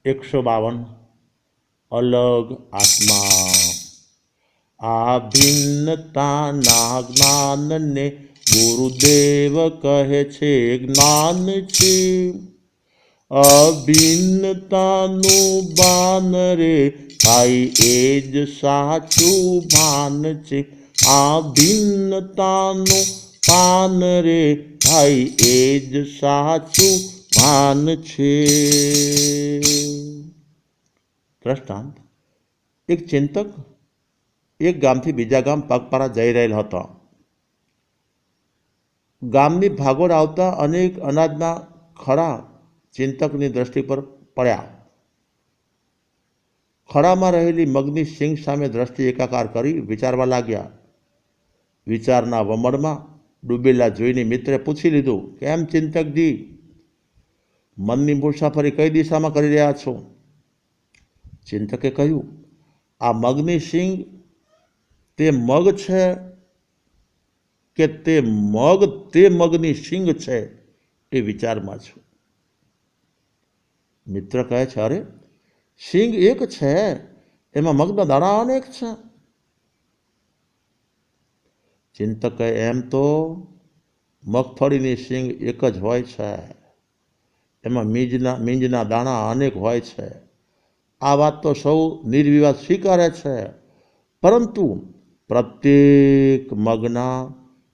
152 અલગ આત્મા। આ ભિન્નતાના જ્ઞાનને ગુરુદેવ કહે છે જ્ઞાન છે। અભિન્નતાનું ભાન રે ભાઈ એ જ સાચું ભાન છે। આ ભિન્નતાનું ભાન રે ભાઈ એ જ સાચું ભાન છે। દ્રષ્ટાંત: એક ચિંતક એક ગામથી બીજા ગામ પગપાળા જઈ રહેલ હતો। ગામની ભાગોળ આવતા અનેક અનાજના ખડા ચિંતકની દ્રષ્ટિ પર પડ્યા। ખડામાં રહેલી મગની સિંગ સામે દ્રષ્ટિ એકાકાર કરી વિચારવા લાગ્યા। વિચારના વમળમાં ડૂબેલા જોઈને મિત્રે પૂછી લીધું, કેમ ચિંતકજી, મનની મુસાફરી કઈ દિશામાં કરી રહ્યા છો? ચિંતકે કહ્યું, આ મગની સિંગ તે મગ છે કે તે મગની સિંગ છે એ વિચારમાં છું। મિત્ર કહે છે, અરે સિંગ એક છે, એમાં મગના દાણા અનેક છે। ચિંતક કહે, એમ તો મગફળીની સિંગ એક જ હોય છે, એમાં મીંજના દાણા અનેક હોય છે। આ વાત તો સૌ નિર્વિવાદ સ્વીકારે છે, પરંતુ પ્રત્યેક મગના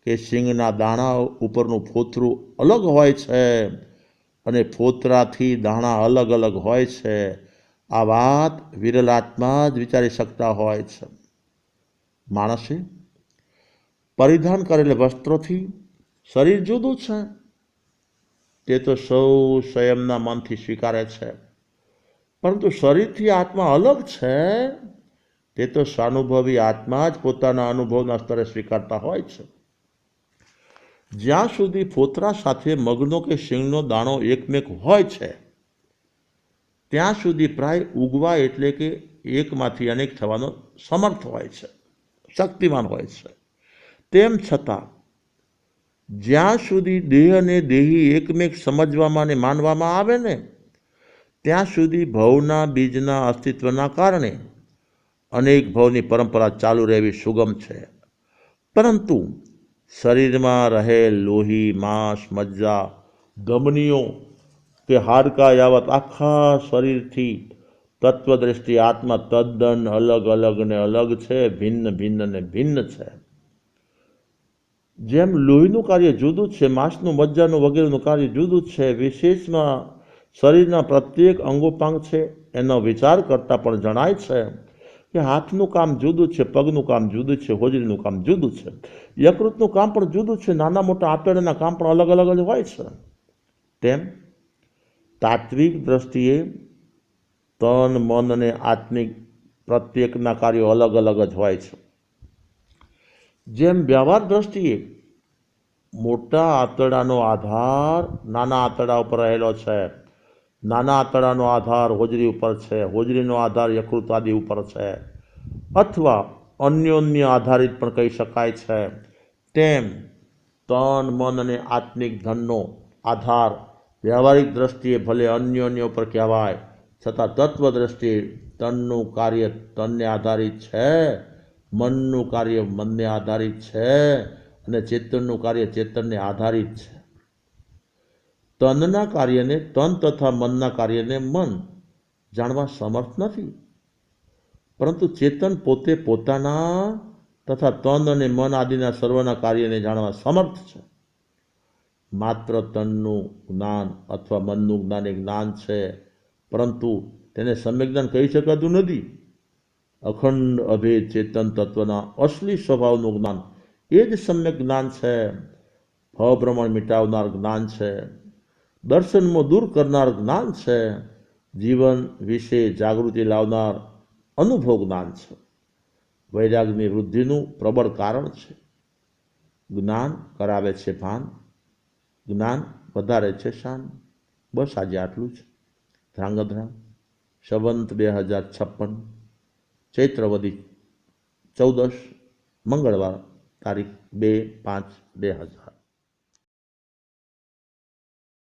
કે સિંગના દાણા ઉપરનું ફોતરું અલગ હોય છે અને ફોતરાથી દાણા અલગ અલગ હોય છે। આ વાત વિરલ આત્મા જ વિચારી શકતા હોય છે। માણસે પરિધાન કરેલા વસ્ત્રોથી શરીર જુદું છે તે તો સૌ સંયમના મનથી સ્વીકારે છે, પરંતુ શરીરથી આત્મા અલગ છે તે તો સ્વાનુભવી આત્મા જ પોતાના અનુભવના સ્તરે સ્વીકારતા હોય છે। જ્યાં સુધી ફોતરા સાથે મગનો કે સિંગનો દાણો એકમેક હોય છે ત્યાં સુધી પ્રાય ઉગવા એટલે કે એકમાંથી અનેક થવાનો સમર્થ હોય છે, શક્તિમાન હોય છે। તેમ છતાં જ્યાં સુધી દેહ અને દેહી એકમેક સમજવામાં અને માનવામાં આવે ને ત્યાં સુધી ભવના બીજના અસ્તિત્વના કારણે અનેક ભવની પરંપરા ચાલુ રહેવી સુગમ છે। પરંતુ શરીરમાં રહેલ લોહી, માંસ, મજ્જા, ધમનીઓ કે હાડકા યાવત આખા શરીરથી તત્વદ્રષ્ટિ આત્મા તદ્દન અલગ અલગ ને અલગ છે, ભિન્ન ભિન્ન ને ભિન્ન છે। જેમ લોહીનું કાર્ય જુદું છે, માંસનું, મજ્જાનું વગેરેનું કાર્ય જુદું છે, વિશેષમાં શરીરના પ્રત્યેક અંગોપાંગ છે એનો વિચાર કરતાં પણ જણાય છે કે હાથનું કામ જુદું છે, પગનું કામ જુદું છે, હોજરીનું કામ જુદું છે, યકૃતનું કામ પણ જુદું છે, નાના મોટા આંતરડાના કામ પણ અલગ અલગ જ હોય છે। તેમ તાત્વિક દ્રષ્ટિએ તન, મન અને આત્મિક પ્રત્યેકના કાર્યો અલગ અલગ જ હોય છે। જેમ વ્યવહાર દ્રષ્ટિએ મોટા આંતરડાનો આધાર નાના આંતરડા ઉપર રહેલો છે, નાના આંતરડાનો આધાર હોજરી ઉપર છે, હોજરીનો આધાર યકૃત આદિ ઉપર છે, અથવા અન્યોન્ય આધારિત પણ કહી શકાય છે, તેમ તન, મન અને આત્મિક ધનનો આધાર વ્યવહારિક દ્રષ્ટિએ ભલે અન્યોન્ય ઉપર કહેવાય છતાં તત્વ દ્રષ્ટિએ તનનું કાર્ય તનને આધારિત છે, મનનું કાર્ય મનને આધારિત છે અને ચેતનનું કાર્ય ચેતનને આધારિત છે। તનના કાર્યને તન તથા મનના કાર્યને મન જાણવા સમર્થ નથી, પરંતુ ચેતન પોતે પોતાના તથા તન અને મન આદિના સર્વના કાર્યને જાણવા સમર્થ છે। માત્ર તનનું જ્ઞાન અથવા મનનું જ્ઞાન એ જ્ઞાન છે, પરંતુ તેને સમ્યક જ્ઞાન કહી શકાતું નથી। અખંડ અભેદ ચેતન તત્વના અસલી સ્વભાવનું જ્ઞાન એ જ સમ્યક જ્ઞાન છે, ભવભ્રમણ મિટાવનાર જ્ઞાન છે, દર્શનમાં દૂર કરનાર જ્ઞાન છે, જીવન વિશે જાગૃતિ લાવનાર અનુભવ જ્ઞાન છે, વૈરાગની વૃદ્ધિનું પ્રબળ કારણ છે। જ્ઞાન કરાવે છે ભાન, જ્ઞાન વધારે છે શાન। બસ આજે આટલું જ। ધ્રાંગધ્રાંગ સંવંત 2056 ચૈત્રવદી 14 મંગળવાર તારીખ 2/5/2000।